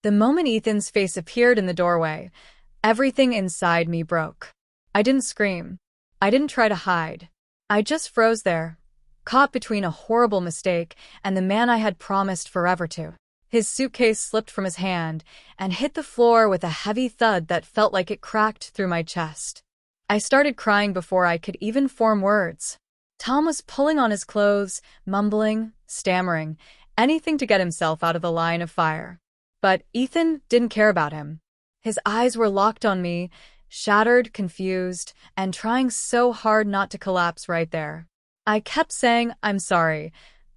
The moment Ethan's face appeared in the doorway, everything inside me broke. I didn't scream. I didn't try to hide. I just froze there, caught between a horrible mistake and the man I had promised forever to. His suitcase slipped from his hand and hit the floor with a heavy thud that felt like it cracked through my chest. I started crying before I could even form words. Tom was pulling on his clothes, mumbling, stammering, anything to get himself out of the line of fire. But Ethan didn't care about him. His eyes were locked on me, shattered, confused, and trying so hard not to collapse right there. I kept saying, "I'm sorry,"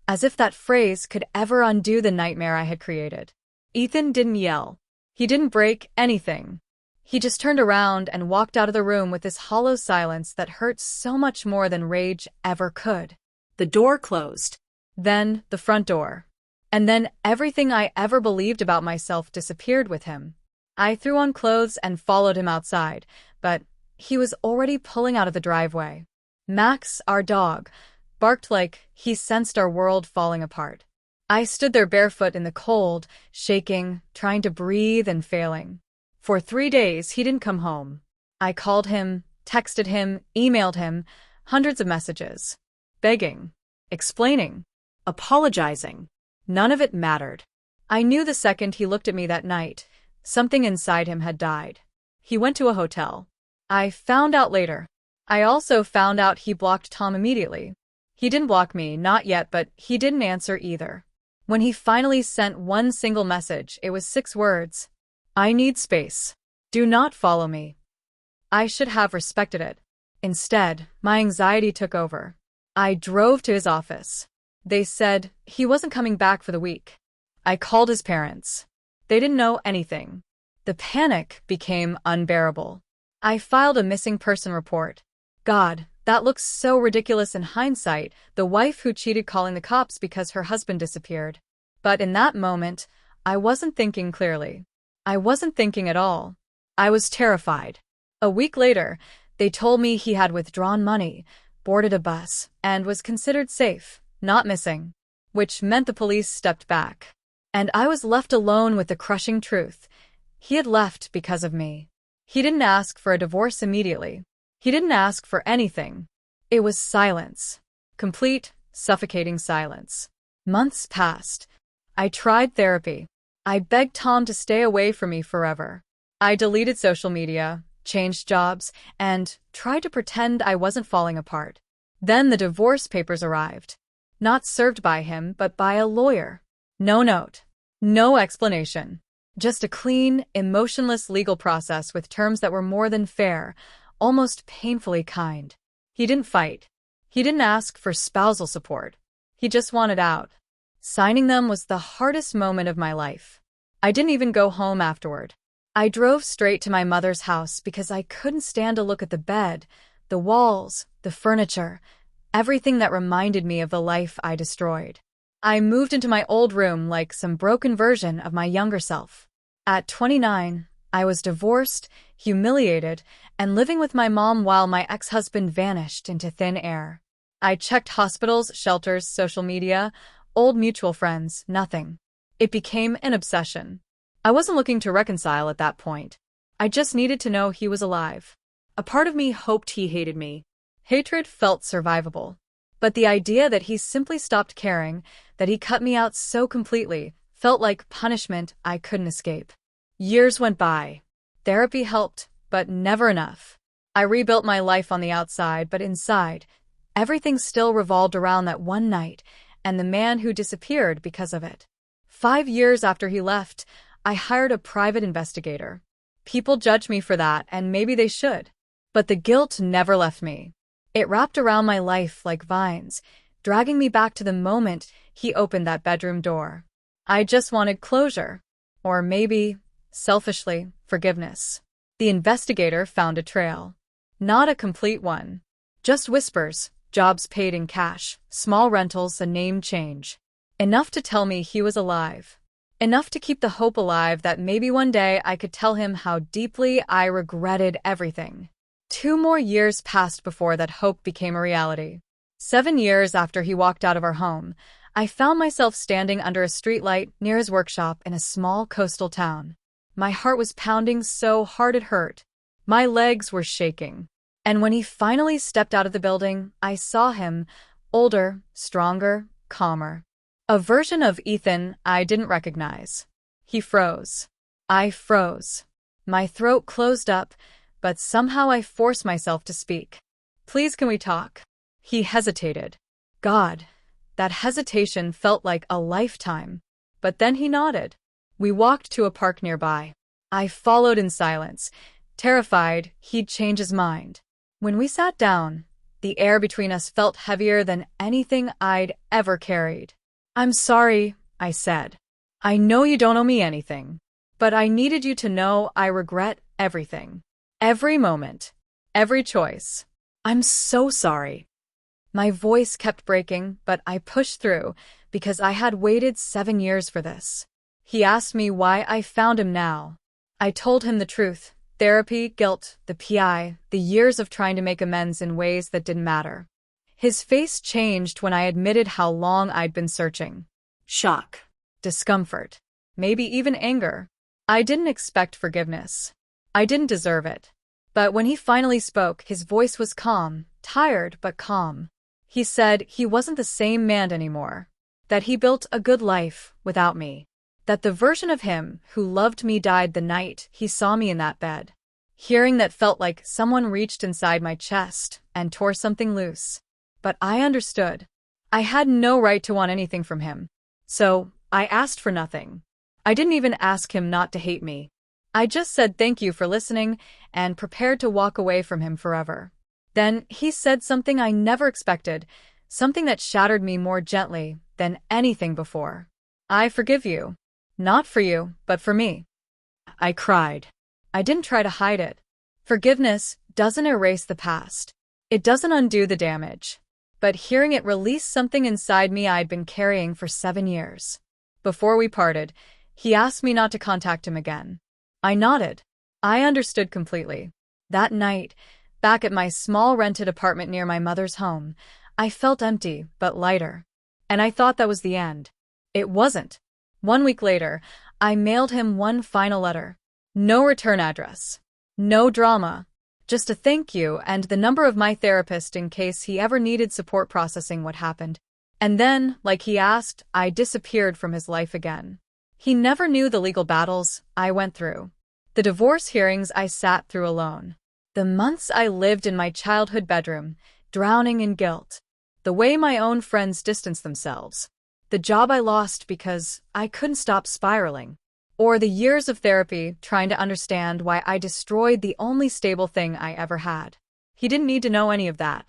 as if that phrase could ever undo the nightmare I had created. Ethan didn't yell. He didn't break anything. He just turned around and walked out of the room with this hollow silence that hurt so much more than rage ever could. The door closed. Then the front door. And then everything I ever believed about myself disappeared with him. I threw on clothes and followed him outside, but he was already pulling out of the driveway. Max, our dog, barked like he sensed our world falling apart. I stood there barefoot in the cold, shaking, trying to breathe and failing. For 3 days, he didn't come home. I called him, texted him, emailed him, hundreds of messages. Begging, explaining, apologizing. None of it mattered. I knew the second he looked at me that night, something inside him had died. He went to a hotel. I found out later. I also found out he blocked Tom immediately. He didn't block me, not yet, but he didn't answer either. When he finally sent one single message, it was 6 words. "I need space. Do not follow me." I should have respected it. Instead, my anxiety took over. I drove to his office. They said he wasn't coming back for the week. I called his parents. They didn't know anything. The panic became unbearable. I filed a missing person report. God, that looks so ridiculous in hindsight, the wife who cheated calling the cops because her husband disappeared. But in that moment, I wasn't thinking clearly. I wasn't thinking at all. I was terrified. A week later, they told me he had withdrawn money, boarded a bus, and was considered safe, not missing, which meant the police stepped back. And I was left alone with the crushing truth. He had left because of me. He didn't ask for a divorce immediately. He didn't ask for anything. It was silence. Complete, suffocating silence. Months passed. I tried therapy. I begged Tom to stay away from me forever. I deleted social media, changed jobs, and tried to pretend I wasn't falling apart. Then the divorce papers arrived. Not served by him, but by a lawyer. No note. No explanation. Just a clean, emotionless legal process with terms that were more than fair, almost painfully kind. He didn't fight. He didn't ask for spousal support. He just wanted out. Signing them was the hardest moment of my life. I didn't even go home afterward. I drove straight to my mother's house because I couldn't stand to look at the bed, the walls, the furniture, everything that reminded me of the life I destroyed. I moved into my old room like some broken version of my younger self. At 29, I was divorced, humiliated, and living with my mom while my ex-husband vanished into thin air. I checked hospitals, shelters, social media, old mutual friends, nothing. It became an obsession. I wasn't looking to reconcile at that point. I just needed to know he was alive. A part of me hoped he hated me. Hatred felt survivable. But the idea that he simply stopped caring, that he cut me out so completely, felt like punishment I couldn't escape. Years went by. Therapy helped, but never enough. I rebuilt my life on the outside, but inside, everything still revolved around that one night and the man who disappeared because of it. 5 years after he left, I hired a private investigator. People judge me for that, and maybe they should. But the guilt never left me. It wrapped around my life like vines, dragging me back to the moment he opened that bedroom door. I just wanted closure. Or maybe, selfishly, forgiveness. The investigator found a trail. Not a complete one. Just whispers, jobs paid in cash, small rentals, a name change. Enough to tell me he was alive. Enough to keep the hope alive that maybe one day I could tell him how deeply I regretted everything. 2 more years passed before that hope became a reality. 7 years after he walked out of our home, I found myself standing under a streetlight near his workshop in a small coastal town. My heart was pounding so hard it hurt. My legs were shaking. And when he finally stepped out of the building, I saw him, older, stronger, calmer. A version of Ethan I didn't recognize. He froze. I froze. My throat closed up, but somehow I forced myself to speak. "Please, can we talk?" He hesitated. God, that hesitation felt like a lifetime. But then he nodded. We walked to a park nearby. I followed in silence, terrified he'd change his mind. When we sat down, the air between us felt heavier than anything I'd ever carried. "I'm sorry," I said. "I know you don't owe me anything. But I needed you to know I regret everything. Every moment. Every choice. I'm so sorry." My voice kept breaking, but I pushed through because I had waited 7 years for this. He asked me why I found him now. I told him the truth. Therapy, guilt, the PI, the years of trying to make amends in ways that didn't matter. His face changed when I admitted how long I'd been searching. Shock. Discomfort. Maybe even anger. I didn't expect forgiveness. I didn't deserve it. But when he finally spoke, his voice was calm, tired but calm. He said he wasn't the same man anymore. That he built a good life without me. That the version of him who loved me died the night he saw me in that bed. Hearing that felt like someone reached inside my chest and tore something loose. But I understood. I had no right to want anything from him. So I asked for nothing. I didn't even ask him not to hate me. I just said thank you for listening and prepared to walk away from him forever. Then he said something I never expected, something that shattered me more gently than anything before. "I forgive you. Not for you, but for me." I cried. I didn't try to hide it. Forgiveness doesn't erase the past. It doesn't undo the damage. But hearing it released something inside me I'd been carrying for 7 years. Before we parted, he asked me not to contact him again. I nodded. I understood completely. That night, back at my small rented apartment near my mother's home, I felt empty but lighter. And I thought that was the end. It wasn't. 1 week later, I mailed him one final letter. No return address. No drama. Just a thank you and the number of my therapist in case he ever needed support processing what happened. And then, like he asked, I disappeared from his life again. He never knew the legal battles I went through. The divorce hearings I sat through alone. The months I lived in my childhood bedroom, drowning in guilt. The way my own friends distanced themselves. The job I lost because I couldn't stop spiraling. Or the years of therapy trying to understand why I destroyed the only stable thing I ever had. He didn't need to know any of that.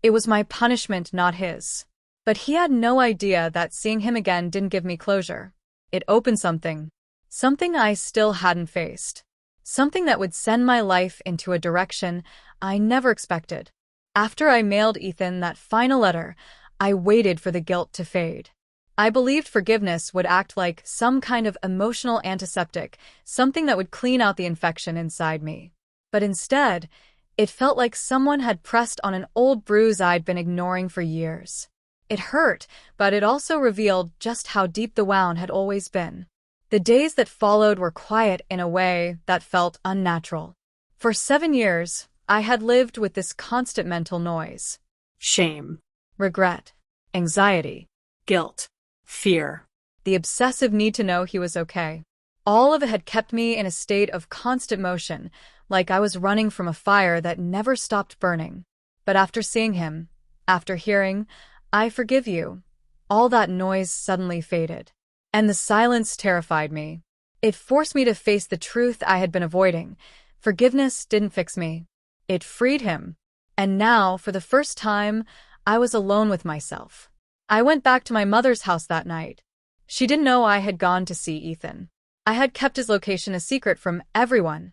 It was my punishment, not his. But he had no idea that seeing him again didn't give me closure. It opened something. Something I still hadn't faced. Something that would send my life into a direction I never expected. After I mailed Ethan that final letter, I waited for the guilt to fade. I believed forgiveness would act like some kind of emotional antiseptic, something that would clean out the infection inside me. But instead, it felt like someone had pressed on an old bruise I'd been ignoring for years. It hurt, but it also revealed just how deep the wound had always been. The days that followed were quiet in a way that felt unnatural. For 7 years, I had lived with this constant mental noise. Shame, regret, anxiety, guilt, fear. The obsessive need to know he was okay. All of it had kept me in a state of constant motion, like I was running from a fire that never stopped burning. But after seeing him, after hearing, "I forgive you," all that noise suddenly faded. And the silence terrified me. It forced me to face the truth I had been avoiding. Forgiveness didn't fix me. It freed him. And now, for the first time, I was alone with myself. I went back to my mother's house that night. She didn't know I had gone to see Ethan. I had kept his location a secret from everyone,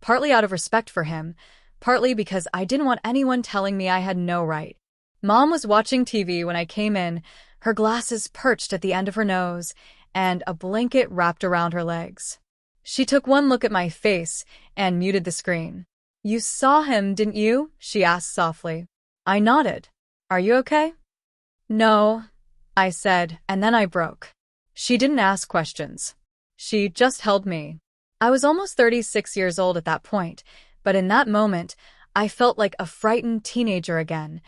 partly out of respect for him, partly because I didn't want anyone telling me I had no right. Mom was watching TV when I came in, her glasses perched at the end of her nose, and a blanket wrapped around her legs. She took one look at my face and muted the screen. "You saw him, didn't you?" she asked softly. I nodded. "Are you okay?" "No," I said, and then I broke. She didn't ask questions. She just held me. I was almost 36 years old at that point, but in that moment, I felt like a frightened teenager again,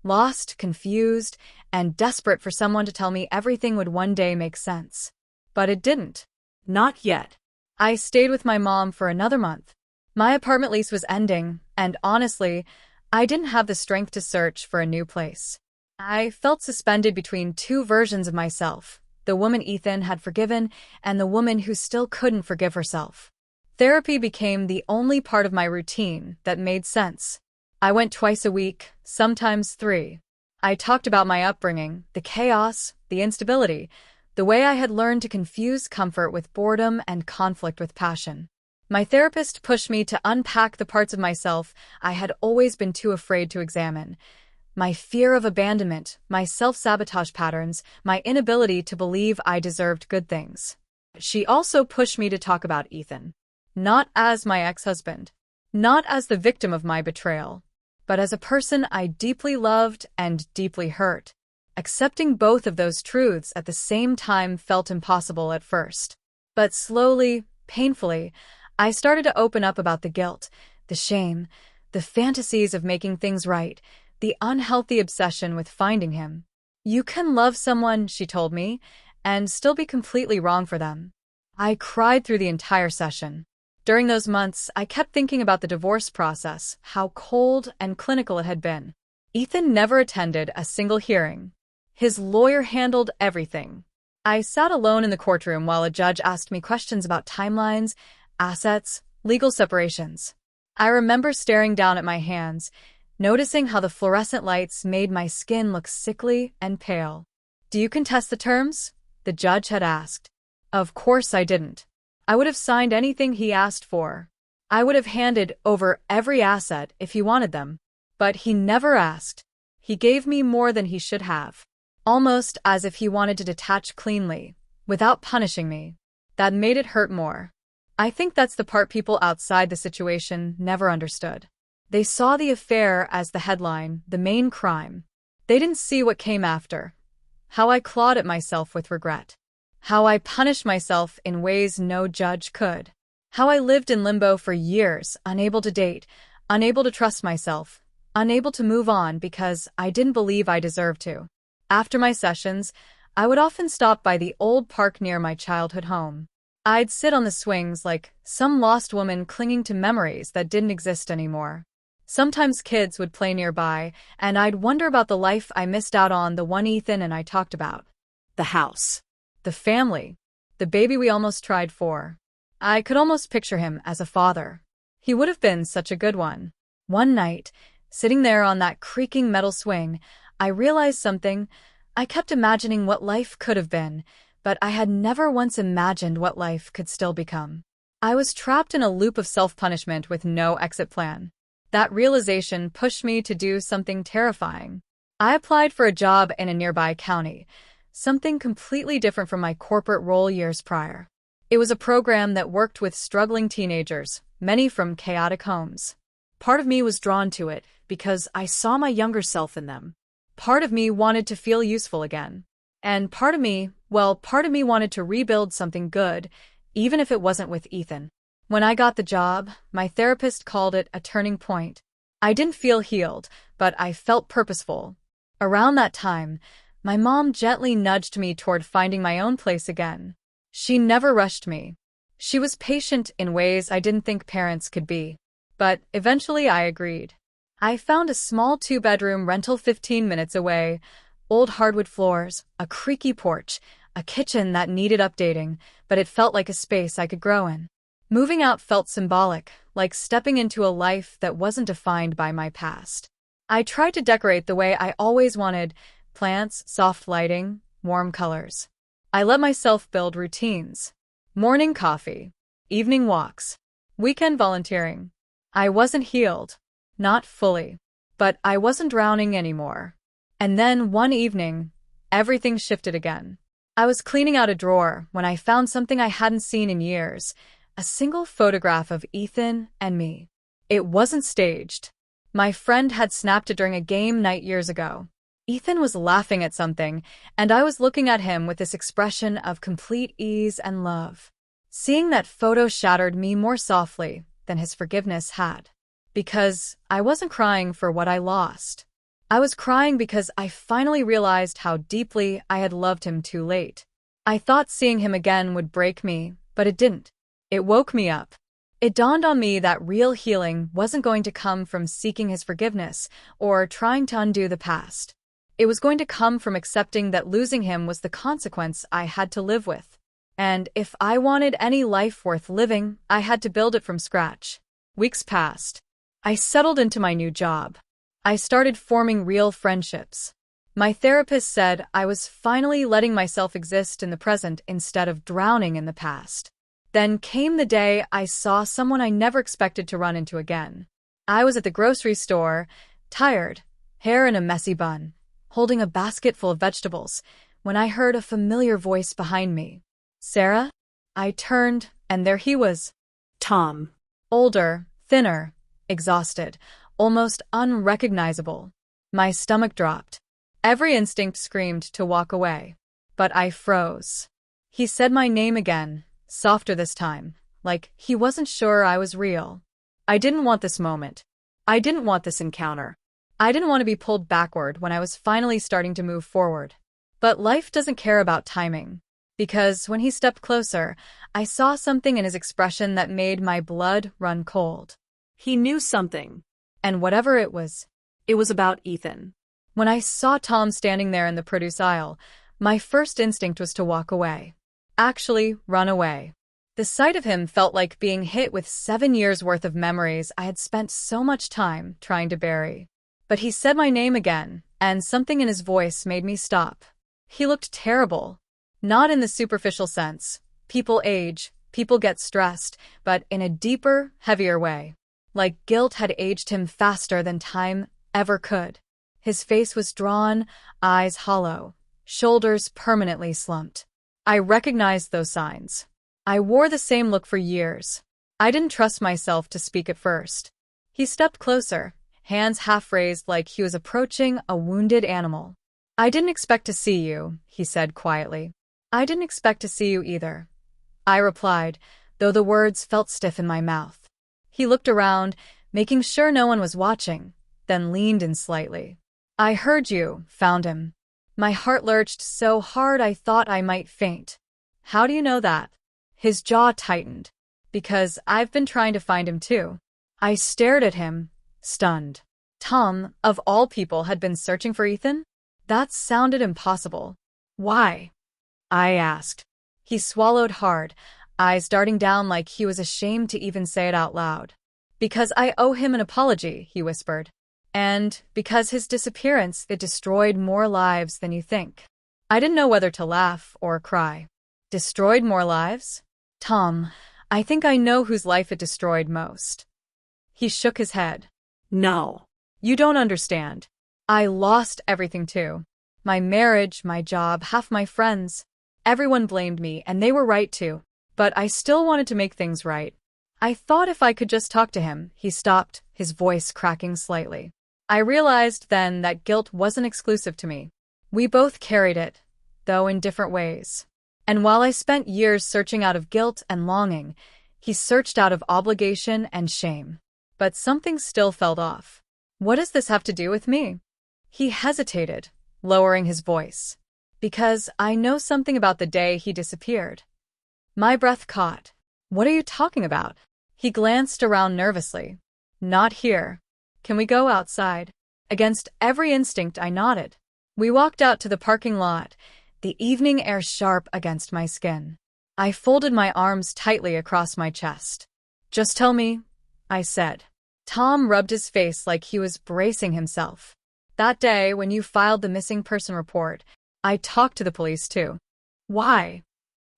lost, confused, and desperate for someone to tell me everything would one day make sense. But it didn't. Not yet. I stayed with my mom for another month. My apartment lease was ending, and honestly, I didn't have the strength to search for a new place. I felt suspended between two versions of myself, the woman Ethan had forgiven and the woman who still couldn't forgive herself. Therapy became the only part of my routine that made sense. I went twice a week, sometimes 3. I talked about my upbringing, the chaos, the instability, the way I had learned to confuse comfort with boredom and conflict with passion. My therapist pushed me to unpack the parts of myself I had always been too afraid to examine. My fear of abandonment, my self-sabotage patterns, my inability to believe I deserved good things. She also pushed me to talk about Ethan. Not as my ex-husband. Not as the victim of my betrayal. But as a person I deeply loved and deeply hurt. Accepting both of those truths at the same time felt impossible at first. But slowly, painfully, I started to open up about the guilt, the shame, the fantasies of making things right, the unhealthy obsession with finding him. You can love someone, she told me, and still be completely wrong for them. I cried through the entire session. During those months, I kept thinking about the divorce process, how cold and clinical it had been. Ethan never attended a single hearing. His lawyer handled everything. I sat alone in the courtroom while a judge asked me questions about timelines, assets, legal separations. I remember staring down at my hands, noticing how the fluorescent lights made my skin look sickly and pale. "Do you contest the terms?" the judge had asked. Of course I didn't. I would have signed anything he asked for. I would have handed over every asset if he wanted them. But he never asked. He gave me more than he should have. Almost as if he wanted to detach cleanly, without punishing me. That made it hurt more. I think that's the part people outside the situation never understood. They saw the affair as the headline, the main crime. They didn't see what came after. How I clawed at myself with regret. How I punished myself in ways no judge could. How I lived in limbo for years, unable to date, unable to trust myself, unable to move on because I didn't believe I deserved to. After my sessions, I would often stop by the old park near my childhood home. I'd sit on the swings like some lost woman clinging to memories that didn't exist anymore. Sometimes kids would play nearby, and I'd wonder about the life I missed out on, the one Ethan and I talked about. The house. The family. The baby we almost tried for. I could almost picture him as a father. He would have been such a good one. One night, sitting there on that creaking metal swing, I realized something. I kept imagining what life could have been, but I had never once imagined what life could still become. I was trapped in a loop of self-punishment with no exit plan. That realization pushed me to do something terrifying. I applied for a job in a nearby county, something completely different from my corporate role years prior. It was a program that worked with struggling teenagers, many from chaotic homes. Part of me was drawn to it because I saw my younger self in them. Part of me wanted to feel useful again. And part of me wanted to rebuild something good, even if it wasn't with Ethan. When I got the job, my therapist called it a turning point. I didn't feel healed, but I felt purposeful. Around that time, my mom gently nudged me toward finding my own place again. She never rushed me. She was patient in ways I didn't think parents could be. But eventually I agreed. I found a small 2-bedroom rental 15 minutes away, old hardwood floors, a creaky porch, a kitchen that needed updating, but it felt like a space I could grow in. Moving out felt symbolic, like stepping into a life that wasn't defined by my past. I tried to decorate the way I always wanted: plants, soft lighting, warm colors. I let myself build routines. Morning coffee, evening walks, weekend volunteering. I wasn't healed. Not fully. But I wasn't drowning anymore. And then one evening, everything shifted again. I was cleaning out a drawer when I found something I hadn't seen in years. A single photograph of Ethan and me. It wasn't staged. My friend had snapped it during a game night years ago. Ethan was laughing at something, and I was looking at him with this expression of complete ease and love. Seeing that photo shattered me more softly than his forgiveness had. Because I wasn't crying for what I lost. I was crying because I finally realized how deeply I had loved him too late. I thought seeing him again would break me, but it didn't. It woke me up. It dawned on me that real healing wasn't going to come from seeking his forgiveness or trying to undo the past. It was going to come from accepting that losing him was the consequence I had to live with. And if I wanted any life worth living, I had to build it from scratch. Weeks passed. I settled into my new job. I started forming real friendships. My therapist said I was finally letting myself exist in the present instead of drowning in the past. Then came the day I saw someone I never expected to run into again. I was at the grocery store, tired, hair in a messy bun, holding a basket full of vegetables, when I heard a familiar voice behind me. Sarah? I turned, and there he was. Tom. Older, thinner, exhausted, almost unrecognizable. My stomach dropped. Every instinct screamed to walk away. But I froze. He said my name again, softer this time, like he wasn't sure I was real. I didn't want this moment. I didn't want this encounter. I didn't want to be pulled backward when I was finally starting to move forward. But life doesn't care about timing. Because when he stepped closer, I saw something in his expression that made my blood run cold. He knew something. And whatever it was about Ethan. When I saw Tom standing there in the produce aisle, my first instinct was to walk away. Actually, run away. The sight of him felt like being hit with 7 years' worth of memories I had spent so much time trying to bury. But he said my name again, and something in his voice made me stop. He looked terrible. Not in the superficial sense. People age, people get stressed, but in a deeper, heavier way. Like guilt had aged him faster than time ever could. His face was drawn, eyes hollow, shoulders permanently slumped. I recognized those signs. I wore the same look for years. I didn't trust myself to speak at first. He stepped closer, hands half raised like he was approaching a wounded animal. I didn't expect to see you, he said quietly. I didn't expect to see you either. I replied, though the words felt stiff in my mouth. He looked around, making sure no one was watching, then leaned in slightly. I heard you, found him. My heart lurched so hard I thought I might faint. How do you know that? His jaw tightened. Because I've been trying to find him too. I stared at him, stunned. Tom, of all people, had been searching for Ethan? That sounded impossible. Why? I asked. He swallowed hard, eyes darting down like he was ashamed to even say it out loud. Because I owe him an apology, he whispered. And because his disappearance, it destroyed more lives than you think. I didn't know whether to laugh or cry. Destroyed more lives? Tom, I think I know whose life it destroyed most. He shook his head. No. You don't understand. I lost everything too. My marriage, my job, half my friends. Everyone blamed me, and they were right too. But I still wanted to make things right. I thought if I could just talk to him. He stopped, his voice cracking slightly. I realized then that guilt wasn't exclusive to me. We both carried it, though in different ways. And while I spent years searching out of guilt and longing, he searched out of obligation and shame. But something still felt off. What does this have to do with me? He hesitated, lowering his voice. Because I know something about the day he disappeared. My breath caught. What are you talking about? He glanced around nervously. Not here. Can we go outside? Against every instinct, I nodded. We walked out to the parking lot, the evening air sharp against my skin. I folded my arms tightly across my chest. Just tell me, I said. Tom rubbed his face like he was bracing himself. That day, when you filed the missing person report, I talked to the police too. Why?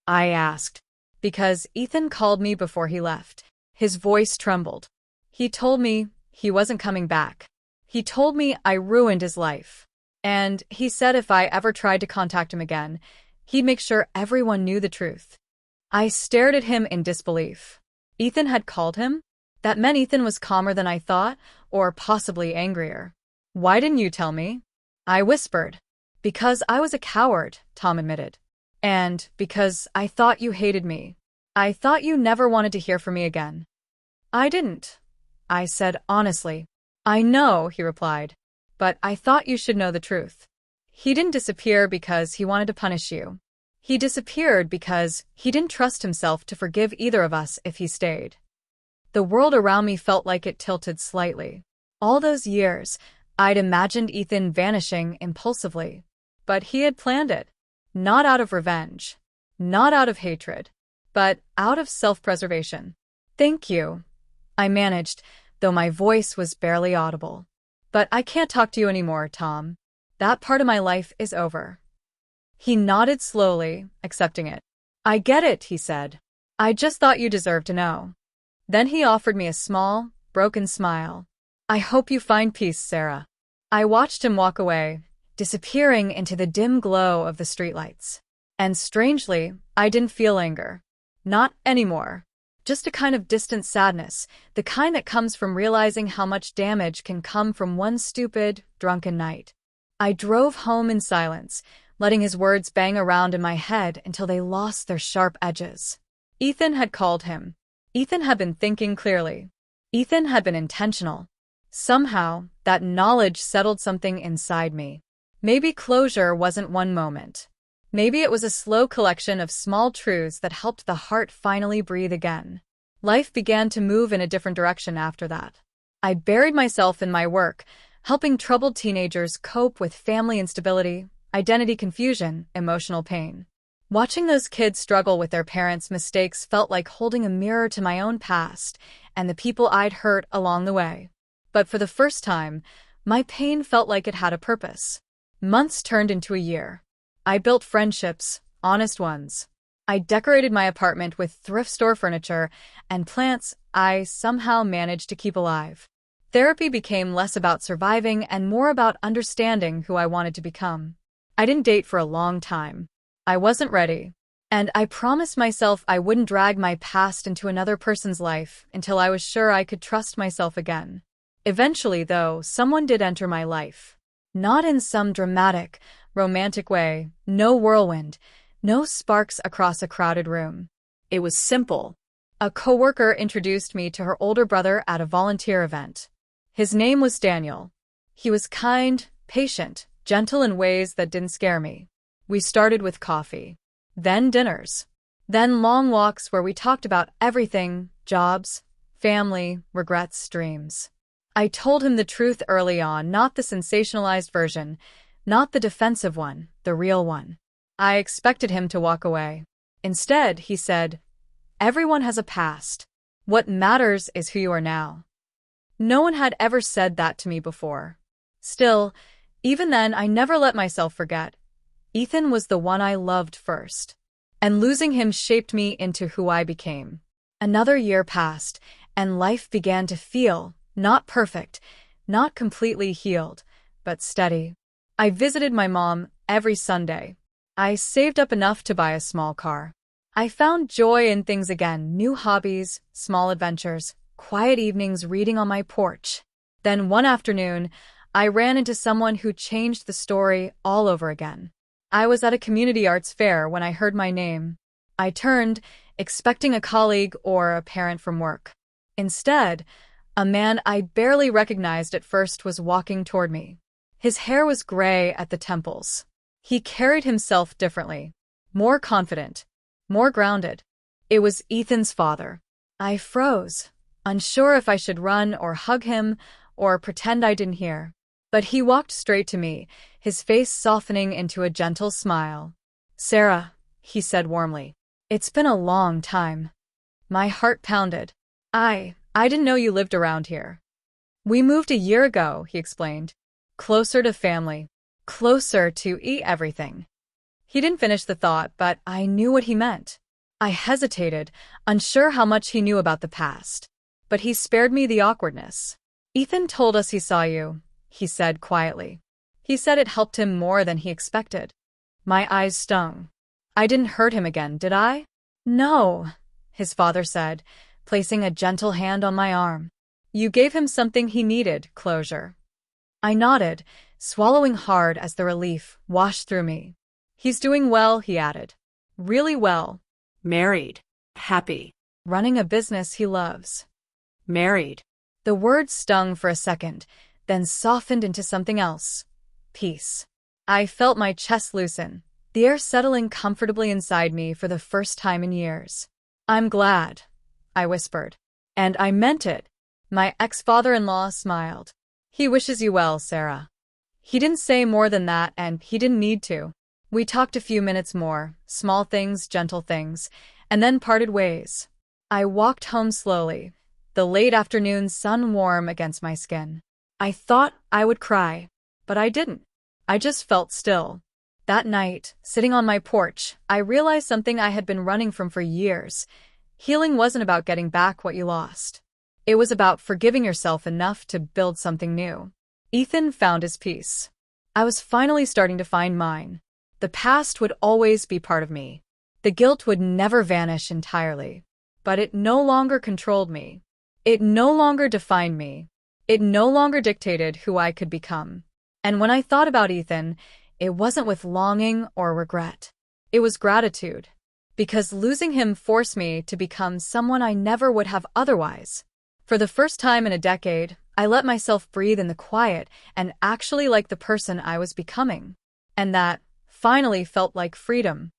I asked. Because Ethan called me before he left. His voice trembled. He told me he wasn't coming back. He told me I ruined his life. And he said if I ever tried to contact him again, he'd make sure everyone knew the truth. I stared at him in disbelief. Ethan had called him? That meant Ethan was calmer than I thought, or possibly angrier. Why didn't you tell me? I whispered. Because I was a coward, Tom admitted. And because I thought you hated me. I thought you never wanted to hear from me again. I didn't, I said honestly. I know, he replied. But I thought you should know the truth. He didn't disappear because he wanted to punish you. He disappeared because he didn't trust himself to forgive either of us if he stayed. The world around me felt like it tilted slightly. All those years, I'd imagined Ethan vanishing impulsively. But he had planned it. Not out of revenge. Not out of hatred. But out of self-preservation. Thank you, I managed, though my voice was barely audible. But I can't talk to you anymore, Tom. That part of my life is over. He nodded slowly, accepting it. I get it, he said. I just thought you deserved to know. Then he offered me a small, broken smile. I hope you find peace, Sarah. I watched him walk away, disappearing into the dim glow of the streetlights. And strangely, I didn't feel anger. Not anymore. Just a kind of distant sadness, the kind that comes from realizing how much damage can come from one stupid, drunken night. I drove home in silence, letting his words bang around in my head until they lost their sharp edges. Ethan had called him. Ethan had been thinking clearly. Ethan had been intentional. Somehow, that knowledge settled something inside me. Maybe closure wasn't one moment. Maybe it was a slow collection of small truths that helped the heart finally breathe again. Life began to move in a different direction after that. I buried myself in my work, helping troubled teenagers cope with family instability, identity confusion, emotional pain. Watching those kids struggle with their parents' mistakes felt like holding a mirror to my own past and the people I'd hurt along the way. But for the first time, my pain felt like it had a purpose. Months turned into a year. I built friendships, honest ones. I decorated my apartment with thrift store furniture and plants I somehow managed to keep alive. Therapy became less about surviving and more about understanding who I wanted to become. I didn't date for a long time. I wasn't ready. And I promised myself I wouldn't drag my past into another person's life until I was sure I could trust myself again. Eventually, though, someone did enter my life. Not in some dramatic, romantic way, no whirlwind, no sparks across a crowded room. It was simple. A coworker introduced me to her older brother at a volunteer event. His name was Daniel. He was kind, patient, gentle in ways that didn't scare me. We started with coffee, then dinners, then long walks where we talked about everything: jobs, family, regrets, dreams. I told him the truth early on, not the sensationalized version, not the defensive one, the real one. I expected him to walk away. Instead, he said, "Everyone has a past. What matters is who you are now." No one had ever said that to me before. Still, even then, I never let myself forget. Ethan was the one I loved first. And losing him shaped me into who I became. Another year passed, and life began to feel, not perfect, not completely healed, but steady. I visited my mom every Sunday. I saved up enough to buy a small car. I found joy in things again: new hobbies, small adventures, quiet evenings reading on my porch. Then one afternoon, I ran into someone who changed the story all over again. I was at a community arts fair when I heard my name. I turned, expecting a colleague or a parent from work. Instead, a man I barely recognized at first was walking toward me. His hair was gray at the temples. He carried himself differently, more confident, more grounded. It was Ethan's father. I froze, unsure if I should run or hug him or pretend I didn't hear. But he walked straight to me, his face softening into a gentle smile. "Sarah," he said warmly, "it's been a long time." My heart pounded. I didn't know you lived around here." "We moved a year ago," he explained. "Closer to family. Closer to everything." He didn't finish the thought, but I knew what he meant. I hesitated, unsure how much he knew about the past. But he spared me the awkwardness. "Ethan told us he saw you," he said quietly. He said it helped him more than he expected. My eyes stung. I didn't hurt him again, did I? "No," his father said, placing a gentle hand on my arm. "You gave him something he needed: closure." I nodded, swallowing hard as the relief washed through me. He's doing well, he added. Really well. Married. Happy. Running a business he loves. Married. The words stung for a second, then softened into something else. Peace. I felt my chest loosen, the air settling comfortably inside me for the first time in years. I'm glad, I whispered. And I meant it. My ex-father-in-law smiled. He wishes you well, Sarah. He didn't say more than that, and he didn't need to. We talked a few minutes more, small things, gentle things, and then parted ways. I walked home slowly, the late afternoon sun warm against my skin. I thought I would cry, but I didn't. I just felt still. That night, sitting on my porch, I realized something I had been running from for years. Healing wasn't about getting back what you lost. It was about forgiving yourself enough to build something new. Ethan found his peace. I was finally starting to find mine. The past would always be part of me. The guilt would never vanish entirely. But it no longer controlled me. It no longer defined me. It no longer dictated who I could become. And when I thought about Ethan, it wasn't with longing or regret. It was gratitude. Because losing him forced me to become someone I never would have otherwise. For the first time in a decade, I let myself breathe in the quiet and actually like the person I was becoming. And that finally felt like freedom.